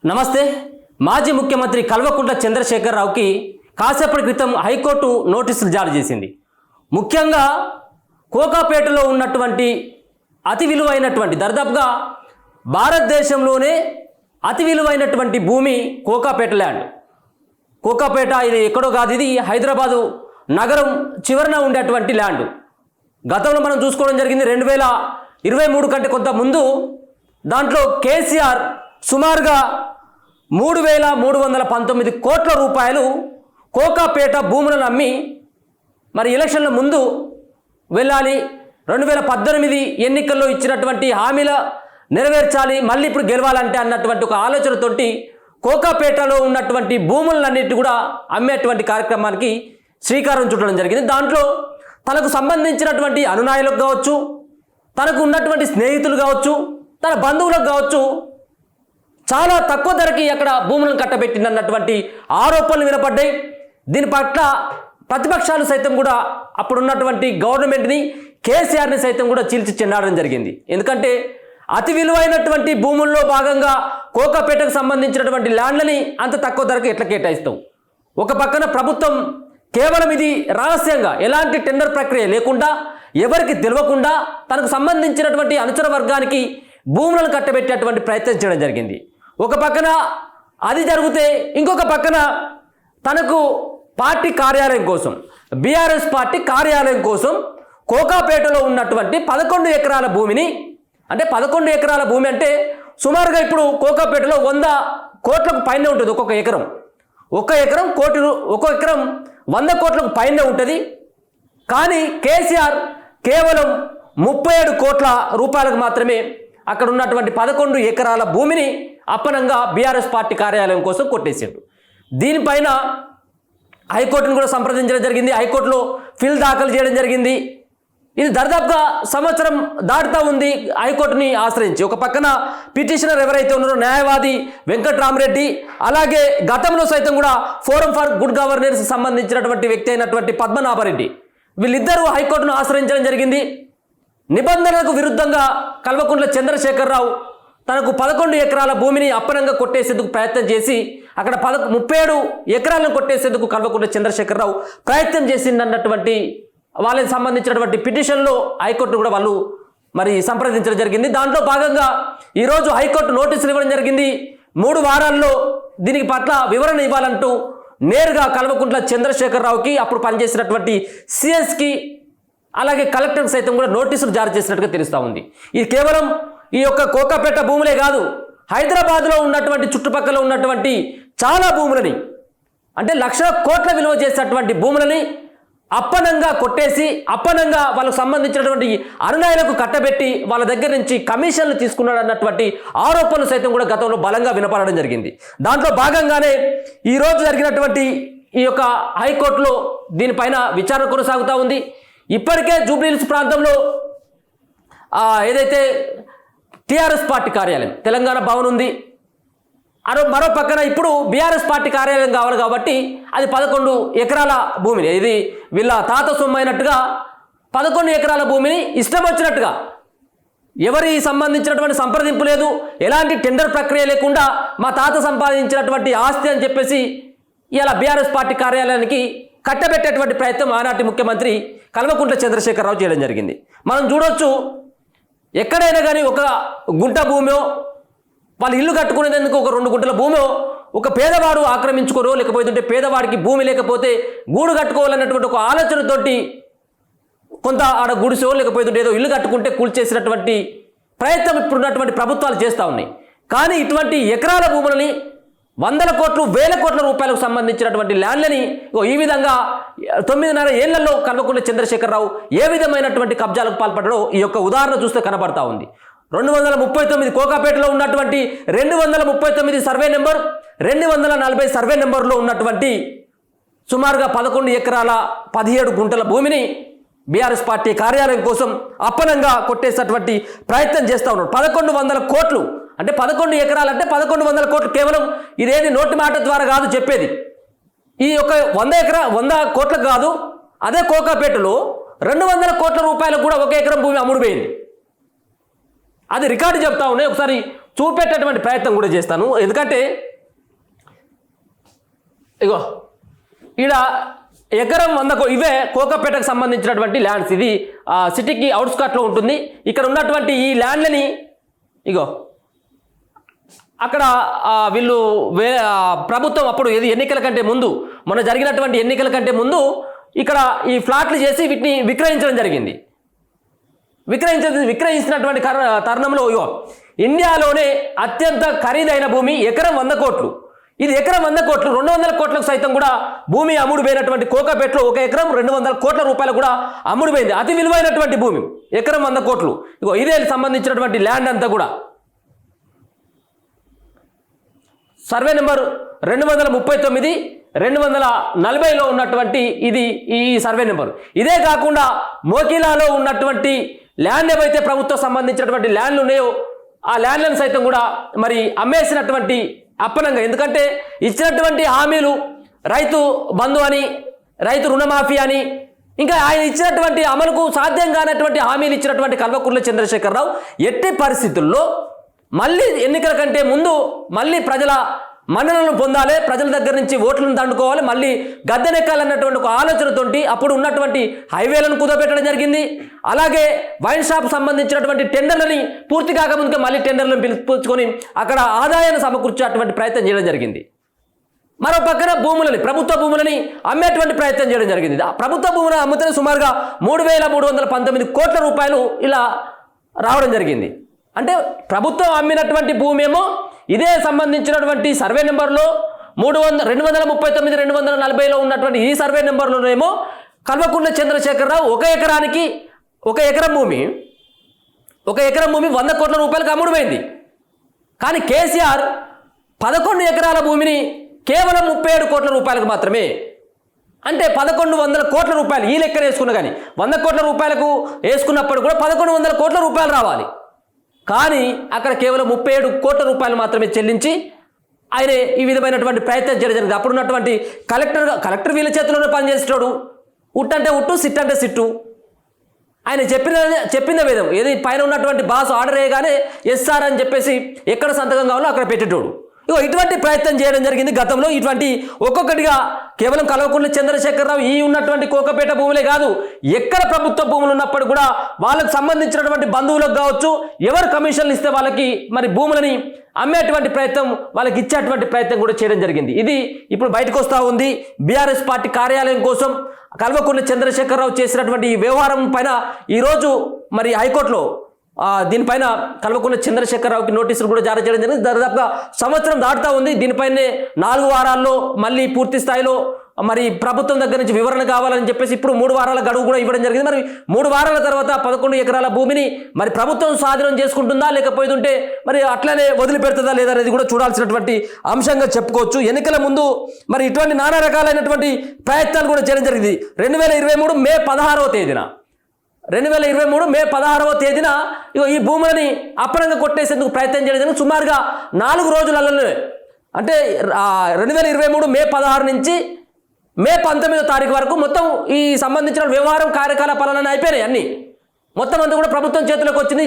నమస్తే. మాజీ ముఖ్యమంత్రి కల్వకుంట్ల చంద్రశేఖరరావుకి కాసేపటి క్రితం హైకోర్టు నోటీసులు జారీ చేసింది. ముఖ్యంగా కోకాపేటలో ఉన్నటువంటి అతి విలువైనటువంటి దాదాపుగా భారతదేశంలోనే అతి విలువైనటువంటి భూమి కోకాపేట ల్యాండ్. కోకాపేట ఇది ఎక్కడో కాదు, ఇది హైదరాబాదు నగరం చివరన ఉండేటువంటి ల్యాండ్. గతంలో మనం చూసుకోవడం జరిగింది 2023 కంటే కొంత ముందు దాంట్లో కేసీఆర్ సుమారుగా 3,319 కోట్ల రూపాయలు కోకాపేట భూములను అమ్మి మరి ఎలక్షన్ల ముందు వెళ్ళాలి, 2018 ఎన్నికల్లో ఇచ్చినటువంటి హామీల నెరవేర్చాలి, మళ్ళీ ఇప్పుడు గెలవాలంటే అన్నటువంటి ఒక ఆలోచనతోటి కోకాపేటలో ఉన్నటువంటి భూములన్నిటి కూడా అమ్మేటువంటి కార్యక్రమానికి శ్రీకారం చుట్టడం జరిగింది. దాంట్లో తనకు సంబంధించినటువంటి అనునాయులకు కావచ్చు, తనకు ఉన్నటువంటి స్నేహితులు కావచ్చు, తన బంధువులకు కావచ్చు చాలా తక్కువ ధరకి అక్కడ భూములను కట్టబెట్టినటువంటి ఆరోపణలు వినపడ్డాయి. దీని పట్ల ప్రతిపక్షాలు సైతం కూడా అప్పుడున్నటువంటి గవర్నమెంట్ని, కేసీఆర్ని సైతం కూడా చీల్చి చెండాడడం జరిగింది. ఎందుకంటే అతి విలువైనటువంటి భూముల్లో భాగంగా కోకాపేటకు సంబంధించినటువంటి ల్యాండ్లని అంత తక్కువ ధరకు ఎట్లా కేటాయిస్తాం? ఒక పక్కన ప్రభుత్వం కేవలం ఇది రహస్యంగా ఎలాంటి టెండర్ ప్రక్రియ లేకుండా ఎవరికి తెలియకుండా తనకు సంబంధించినటువంటి అనుచర వర్గానికి భూములను కట్టబెట్టేటువంటి ప్రయత్నం చేయడం జరిగింది. ఒక పక్కన అది జరిగితే ఇంకొక పక్కన తనకు పార్టీ కార్యాలయం కోసం, బీఆర్ఎస్ పార్టీ కార్యాలయం కోసం కోకాపేటలో ఉన్నటువంటి 11 ఎకరాల భూమిని, అంటే 11 ఎకరాల భూమి అంటే సుమారుగా ఇప్పుడు కోకాపేటలో 100 కోట్లకు పైన ఉంటుంది ఒక్కొక్క ఎకరం. ఒక ఎకరం 100 కోట్లకు పైన ఉంటుంది. కానీ కేసీఆర్ కేవలం 37 కోట్ల రూపాయలకు మాత్రమే అక్కడ ఉన్నటువంటి 11 ఎకరాల భూమిని అప్పనంగా బీఆర్ఎస్ పార్టీ కార్యాలయం కోసం కొట్టేసాడు. దీనిపైన హైకోర్టును కూడా సంప్రదించడం జరిగింది. హైకోర్టులో ఫిల్ దాఖలు చేయడం జరిగింది. ఇది దాదాపుగా సంవత్సరం దాటుతూ ఉంది హైకోర్టుని ఆశ్రయించి. ఒక పక్కన పిటిషనర్ ఎవరైతే ఉన్నారో న్యాయవాది వెంకట్రామరెడ్డి, అలాగే గతంలో సైతం కూడా ఫోరం ఫర్ గుడ్ గవర్నెన్స్ సంబంధించినటువంటి వ్యక్తి అయినటువంటి పద్మనాభరెడ్డి, వీళ్ళిద్దరూ హైకోర్టును ఆశ్రయించడం జరిగింది. నిబంధనలకు విరుద్ధంగా కల్వకుంట్ల చంద్రశేఖరరావు తనకు 11 ఎకరాల భూమిని అప్పనంగా కొట్టేసేందుకు ప్రయత్నం చేసి అక్కడ 37 ఎకరాలను కొట్టేసేందుకు కల్వకుంట్ల చంద్రశేఖరరావు ప్రయత్నం చేసిందన్నటువంటి వాళ్ళకి సంబంధించినటువంటి పిటిషన్లో హైకోర్టు కూడా వాళ్ళు మరి సంప్రదించడం జరిగింది. దాంట్లో భాగంగా ఈరోజు హైకోర్టు నోటీసులు ఇవ్వడం జరిగింది. 3 వారాల్లో దీనికి పట్ల వివరణ ఇవ్వాలంటూ నేరుగా కల్వకుంట్ల చంద్రశేఖరరావుకి, అప్పుడు పనిచేసినటువంటి సిఎస్కి, అలాగే కలెక్టర్ సైతం కూడా నోటీసులు జారీ చేసినట్టుగా తెలుస్తూ ఉంది. ఇది కేవలం ఈ యొక్క కోకాపేట భూములే కాదు, హైదరాబాద్లో ఉన్నటువంటి చుట్టుపక్కల ఉన్నటువంటి చాలా భూములని, అంటే లక్షల కోట్ల విలువ చేసేటువంటి భూములని అప్పనంగా కొట్టేసి అప్పనంగా వాళ్ళకు సంబంధించినటువంటి అనునాయులకు కట్టబెట్టి వాళ్ళ దగ్గర నుంచి కమిషన్లు తీసుకున్నాడు అన్నటువంటి ఆరోపణలు సైతం కూడా గతంలో బలంగా వినపడడం జరిగింది. దాంట్లో భాగంగానే ఈరోజు జరిగినటువంటి ఈ యొక్క హైకోర్టులో దీనిపైన విచారణ కొనసాగుతూ ఉంది. ఇప్పటికే జూబ్లీహిల్స్ ప్రాంతంలో ఏదైతే టీఆర్ఎస్ పార్టీ కార్యాలయం తెలంగాణ భవన్ ఉంది, మరో పక్కన ఇప్పుడు బీఆర్ఎస్ పార్టీ కార్యాలయం కావాలి కాబట్టి అది 11 ఎకరాల భూమిని, ఇది వీళ్ళ తాత సొమ్ము అయినట్టుగా 11 ఎకరాల భూమిని ఇష్టం వచ్చినట్టుగా ఎవరి సంబంధించినటువంటి సంప్రదింపు లేదు, ఎలాంటి టెండర్ ప్రక్రియ లేకుండా మా తాత సంపాదించినటువంటి ఆస్తి అని చెప్పేసి ఇలా బీఆర్ఎస్ పార్టీ కార్యాలయానికి కట్టబెట్టేటువంటి ప్రయత్నం ఆనాటి ముఖ్యమంత్రి కల్వకుంట్ల చంద్రశేఖరరావు చేయడం జరిగింది. మనం చూడొచ్చు, ఎక్కడైనా కానీ ఒక గుంట భూమో, వాళ్ళు ఇల్లు కట్టుకునేందుకు ఒక 2 గుంటల భూమో ఒక పేదవాడు ఆక్రమించుకోరో, లేకపోతే పేదవాడికి భూమి లేకపోతే గూడు కట్టుకోవాలన్నటువంటి ఒక ఆలోచనతోటి కొంత ఆడ గుడిసో లేకపోతే ఏదో ఇల్లు కట్టుకుంటే కూల్చేసినటువంటి ప్రయత్నం ఇప్పుడున్నటువంటి ప్రభుత్వాలు చేస్తూ ఉన్నాయి. కానీ ఇటువంటి ఎకరాల భూములని 100 కోట్లు 1000 కోట్ల రూపాయలకు సంబంధించినటువంటి ల్యాండ్లని ఈ విధంగా 9.5 ఏళ్లలో కల్వకుంట్ల చంద్రశేఖరరావు ఏ విధమైనటువంటి కబ్జాలకు పాల్పడడో ఈ యొక్క ఉదాహరణ చూస్తే కనబడతా ఉంది. 239 కోకాపేటలో ఉన్నటువంటి 239 సర్వే నెంబర్, 240 సర్వే నెంబర్లో ఉన్నటువంటి సుమారుగా 11 ఎకరాల 17 గుంటల భూమిని బీఆర్ఎస్ పార్టీ కార్యాలయం కోసం అప్పనంగా కొట్టేసేటువంటి ప్రయత్నం చేస్తూ ఉన్నారు. 1100 కోట్లు అంటే 11 ఎకరాలు అంటే 1100 కోట్లు. కేవలం ఇదేది నోటి మాట ద్వారా కాదు చెప్పేది, ఈ యొక్క 100 కోట్లకు కాదు. అదే కోకాపేటలో 200 కోట్ల రూపాయలకు కూడా 1 ఎకరం భూమి అమ్ముడుపోయింది. అది రికార్డు చెప్తా ఉన్నాయి, ఒకసారి చూపెట్టేటువంటి ప్రయత్నం కూడా చేస్తాను. ఎందుకంటే ఇగో ఈడ ఎకరం 100 ఇవే కోకాపేటకు సంబంధించినటువంటి ల్యాండ్స్. ఇది సిటీకి అవుట్స్కట్లో ఉంటుంది. ఇక్కడ ఉన్నటువంటి ఈ ల్యాండ్లని ఇగో అక్కడ వీళ్ళు ప్రభుత్వం అప్పుడు ఎన్నికల కంటే ముందు, మొన్న జరిగినటువంటి ఎన్నికల కంటే ముందు ఇక్కడ ఈ ఫ్లాట్లు చేసి వీటిని విక్రయించడం జరిగింది. విక్రయించినటువంటి తరుణంలో ఇండియాలోనే అత్యంత ఖరీదైన భూమి ఎకరం 100 కోట్లు. ఇది ఎకరం 100 కోట్లు, 200 కోట్లకు సైతం కూడా భూమి అమ్ముడుపోయినటువంటి కోకాపేటలో ఒక ఎకరం 200 కోట్ల రూపాయలు కూడా అమ్ముడుపోయింది. అతి విలువైనటువంటి భూమి ఎకరం 100 కోట్లు. ఇగో ఇదే సంబంధించినటువంటి ల్యాండ్ అంతా కూడా సర్వే నెంబర్ 239 240లో ఉన్నటువంటి ఇది ఈ సర్వే నెంబర్. ఇదే కాకుండా మోకిలాలో ఉన్నటువంటి ల్యాండ్ ఏవైతే ప్రభుత్వం సంబంధించినటువంటి ల్యాండ్లు ఉన్నాయో ఆ ల్యాండ్లను సైతం కూడా మరి అమ్మేసినటువంటి అప్పనంగా. ఎందుకంటే ఇచ్చినటువంటి హామీలు రైతు బంధు అని, రైతు రుణమాఫీ అని, ఇంకా ఆయన ఇచ్చినటువంటి అమలుకు సాధ్యం కానటువంటి హామీలు ఇచ్చినటువంటి కల్వకుంట్ల చంద్రశేఖరరావు ఎట్టి పరిస్థితుల్లో మళ్ళీ ఎన్నికల కంటే ముందు మళ్ళీ ప్రజల మన్ననలను పొందాలి, ప్రజల దగ్గర నుంచి ఓట్లను దండుకోవాలి, మళ్ళీ గద్దెనెక్కాలన్నటువంటి ఒక ఆలోచనతోటి అప్పుడు ఉన్నటువంటి హైవేలను కుదపెట్టడం జరిగింది. అలాగే వైన్ షాప్ సంబంధించినటువంటి టెండర్లని పూర్తి కాకముందుకే మళ్ళీ టెండర్లను పిలుపుకొని అక్కడ ఆదాయాన్ని సమకూర్చేటువంటి ప్రయత్నం చేయడం జరిగింది. మరో పక్కన భూములని, ప్రభుత్వ భూములని అమ్మేటువంటి ప్రయత్నం చేయడం జరిగింది. ప్రభుత్వ భూములను అమ్మితే సుమారుగా 3,319 కోట్ల రూపాయలు ఇలా రావడం జరిగింది. అంటే ప్రభుత్వం అమ్మినటువంటి భూమి ఏమో ఇదే సంబంధించినటువంటి సర్వే నెంబర్లో 239 240లో ఉన్నటువంటి ఈ సర్వే నెంబర్లోనేమో కల్వకుంట్ల చంద్రశేఖరరావు ఒక ఎకరం భూమి 100 కోట్ల రూపాయలకు అమ్ముడుపోయింది. కానీ కేసీఆర్ 11 ఎకరాల భూమిని కేవలం 37 కోట్ల రూపాయలకు మాత్రమే, అంటే 1100 కోట్ల రూపాయలు ఈ లెక్కన వేసుకున్నా కానీ 100 కోట్ల రూపాయలకు వేసుకున్నప్పుడు కూడా 1100 కోట్ల రూపాయలు రావాలి. కానీ అక్కడ కేవలం 37 కోట్ల రూపాయలు మాత్రమే చెల్లించి ఆయన ఈ విధమైనటువంటి ప్రయత్నం చేయడం జరిగింది. అప్పుడున్నటువంటి కలెక్టర్ వీళ్ళ చేతిలోనే పనిచేసేటోడు, ఉట్టంటే ఉట్టు, సిట్ అంటే సిట్టు. ఆయన చెప్పిన విధం ఏది పైన ఉన్నటువంటి బాస్ ఆర్డర్ వేయగానే ఎస్ఆర్ అని చెప్పేసి ఎక్కడ సంతకం కావాలో అక్కడ పెట్టేటోడు. ఇటువంటి ప్రయత్నం చేయడం జరిగింది గతంలో. ఇటువంటి ఒక్కొక్కటిగా కేవలం కల్వకుంట్ల చంద్రశేఖరరావు ఈ ఉన్నటువంటి కోకాపేట భూములే కాదు, ఎక్కడ ప్రభుత్వ భూములు ఉన్నప్పుడు కూడా వాళ్ళకు సంబంధించినటువంటి బంధువులకు కావచ్చు, ఎవరు కమిషన్లు ఇస్తే వాళ్ళకి మరి భూములని అమ్మేటువంటి ప్రయత్నం, వాళ్ళకి ఇచ్చేటువంటి ప్రయత్నం కూడా చేయడం జరిగింది. ఇది ఇప్పుడు బయటకు వస్తూ ఉంది. బీఆర్ఎస్ పార్టీ కార్యాలయం కోసం కల్వకుంట్ల చంద్రశేఖరరావు చేసినటువంటి ఈ వ్యవహారం పైన ఈరోజు మరి హైకోర్టులో దీనిపైన కల్వకుంట్ల చంద్రశేఖరరావుకి నోటీసులు కూడా జారీ చేయడం జరిగింది. దాదాపుగా సంవత్సరం దాటుతూ ఉంది. దీనిపైనే 4 వారాల్లో మళ్ళీ పూర్తి స్థాయిలో మరి ప్రభుత్వం దగ్గర నుంచి వివరణ కావాలని చెప్పేసి ఇప్పుడు 3 వారాల గడువు కూడా ఇవ్వడం జరిగింది. మరి 3 వారాల తర్వాత 11 ఎకరాల భూమిని మరి ప్రభుత్వం స్వాధీనం చేసుకుంటుందా, లేకపోతుంటే మరి అట్లనే వదిలిపెడుతుందా లేదా అనేది కూడా చూడాల్సినటువంటి అంశంగా చెప్పుకోవచ్చు. ఎన్నికల ముందు మరి ఇటువంటి నానా రకాలైనటువంటి ప్రయత్నాలు కూడా చేయడం జరిగింది. 2023 మే 16వ తేదీన 2023 మే 16వ తేదీన ఈ భూములని అప్పనంగా కొట్టేసేందుకు ప్రయత్నం చేయడం సుమారుగా 4 రోజులలోనే, అంటే 2023 మే 16 నుంచి మే 19వ తారీఖు వరకు మొత్తం ఈ సంబంధించిన వ్యవహారం కార్యకలాపాలన్నీ అయిపోయినాయి. అన్ని మొత్తం అంతా కూడా ప్రభుత్వం చేతిలోకి వచ్చింది.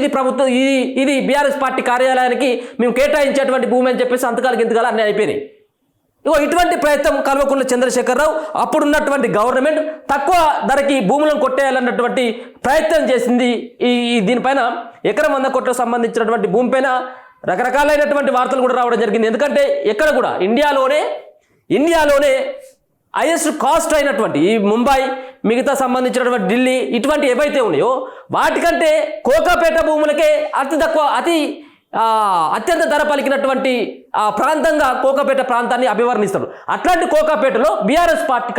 ఇది బీఆర్ఎస్ పార్టీ కార్యాలయానికి మేము కేటాయించేటువంటి భూమి అని చెప్పేసి సంతకాలు గింతకాలు అన్నీ అయిపోయినాయి. ఇటువంటి ప్రయత్నం కల్వకుంట్ల చంద్రశేఖరరావు అప్పుడున్నటువంటి గవర్నమెంట్ తక్కువ ధరకి భూములను కొట్టేయాలన్నటువంటి ప్రయత్నం చేసింది. దీనిపైన ఎకరం 100 కోట్లకు సంబంధించినటువంటి భూమిపైన రకరకాలైనటువంటి వార్తలు కూడా రావడం జరిగింది. ఎందుకంటే ఎక్కడ కూడా ఇండియాలోనే హైయెస్ట్ కాస్ట్ అయినటువంటి ఈ ముంబై, మిగతా సంబంధించినటువంటి ఢిల్లీ, ఇటువంటి ఏవైతే ఉన్నాయో వాటికంటే కోకాపేట భూములకే అత్యంత ధర పలికినటువంటి ప్రాంతంగా కోకాపేట ప్రాంతాన్ని అభివర్ణిస్తారు. అట్లాంటి కోకాపేటలో బీఆర్ఎస్ పార్టీ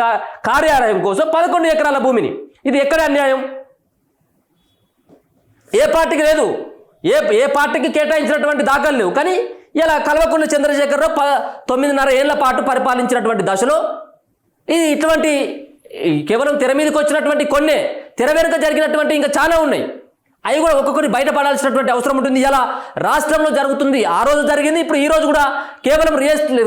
కార్యాలయం కోసం 11 ఎకరాల భూమిని, ఇది ఎక్కడ అన్యాయం? ఏ పార్టీకి లేదు, ఏ పార్టీకి కేటాయించినటువంటి దాఖలు లేవు. కానీ ఇలా కల్వకుంట్ల చంద్రశేఖరరావు 9.5 ఏళ్ల పాటు పరిపాలించినటువంటి దశలో ఇటువంటి కేవలం తెర మీదకి వచ్చినటువంటి కొన్నే, తెర వెనుక జరిగినటువంటి ఇంకా చాలా ఉన్నాయి. అవి కూడా ఒక్కొక్కటి బయటపడాల్సినటువంటి అవసరం ఉంటుంది. ఇలా రాష్ట్రంలో జరుగుతుంది, ఆ రోజు జరిగింది, ఇప్పుడు ఈ రోజు కూడా కేవలం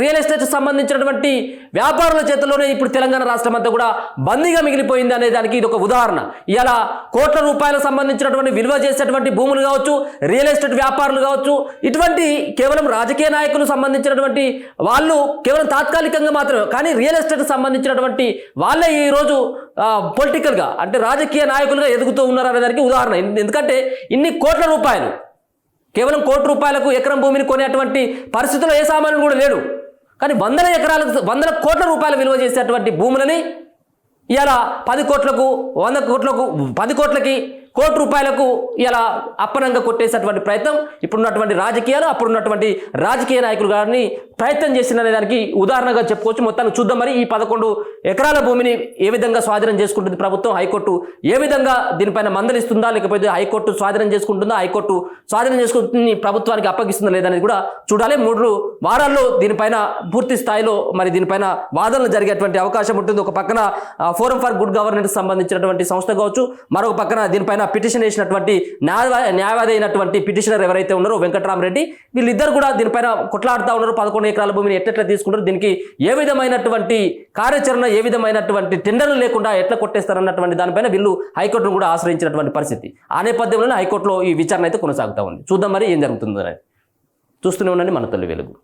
రియల్ ఎస్టేట్ సంబంధించినటువంటి వ్యాపారుల చేతుల్లోనే ఇప్పుడు తెలంగాణ రాష్ట్రం అంతా కూడా బందీగా మిగిలిపోయింది అనే దానికి ఇది ఒక ఉదాహరణ. ఇలా కోట్ల రూపాయలకు సంబంధించినటువంటి విలువ చేసేటువంటి భూములు కావచ్చు, రియల్ ఎస్టేట్ వ్యాపారులు కావచ్చు, ఇటువంటి కేవలం రాజకీయ నాయకులు సంబంధించినటువంటి వాళ్ళు కేవలం తాత్కాలికంగా మాత్రమే, కానీ రియల్ ఎస్టేట్ సంబంధించినటువంటి వాళ్ళే ఈరోజు పొలిటికల్గా అంటే రాజకీయ నాయకులుగా ఎదుగుతూ ఉన్నారు అనే దానికి ఉదాహరణ. ఎందుకంటే ఇన్ని కోట్ల రూపాయలు, కేవలం కోటి రూపాయలకు ఎకరం భూమిని కొనేటువంటి పరిస్థితుల్లో ఏ సామాన్యుడు కూడా లేడు. కానీ వందల కోట్ల రూపాయలు విలువ చేసేటువంటి భూములని ఇలా 10 కోట్లకు 100 కోట్లకు 10 కోట్లకి కోటి రూపాయలకు ఇలా అప్పనంగా కొట్టేసేటువంటి ప్రయత్నం ఇప్పుడున్నటువంటి రాజకీయాలు అప్పుడున్నటువంటి రాజకీయ నాయకులు గారిని ప్రయత్నం చేసిన దానికి ఉదాహరణగా చెప్పుకోవచ్చు. మొత్తాన్ని చూద్దాం మరి ఈ 11 ఎకరాల భూమిని ఏ విధంగా స్వాధీనం చేసుకుంటుంది ప్రభుత్వం, హైకోర్టు ఏ విధంగా దీనిపైన మందలిస్తుందా, లేకపోతే హైకోర్టు స్వాధీనం చేసుకుంటుందా, హైకోర్టు స్వాధీనం చేసుకుంటుంది ప్రభుత్వానికి అప్పగిస్తుందా లేదనేది కూడా చూడాలి. 3 వారాల్లో దీనిపైన పూర్తి స్థాయిలో మరి దీనిపైన వాదనలు జరిగేటువంటి అవకాశం ఉంటుంది. ఒక పక్కన ఫోరం ఫర్ గుడ్ గవర్నెన్స్ సంబంధించినటువంటి సంస్థ కావచ్చు, మరొక పక్కన దీనిపైన పిటిషన్ వేసినటువంటి న్యాయవాది అయినటువంటి పిటిషనర్ ఎవరైతే ఉన్నారో వెంకట్రామరెడ్డి, వీళ్ళిద్దరు కూడా దీనిపైన కొట్లాడుతూ ఉన్నారు. 11 ఎకరాల భూమిని ఎట్లా తీసుకుంటారు, దీనికి ఏ విధమైనటువంటి కార్యాచరణ, ఏ విధమైనటువంటి టెండర్లు లేకుండా ఎట్లా కొట్టేస్తారన్నటువంటి దానిపైన వీళ్ళు హైకోర్టును కూడా ఆశ్రయించినటువంటి పరిస్థితి. ఆ నేపథ్యంలోనే హైకోర్టులో ఈ విచారణ అయితే కొనసాగుతూ ఉంది. చూద్దాం మరి ఏం జరుగుతుందో. చూస్తూనే ఉండండి మన తొలి వెలుగు.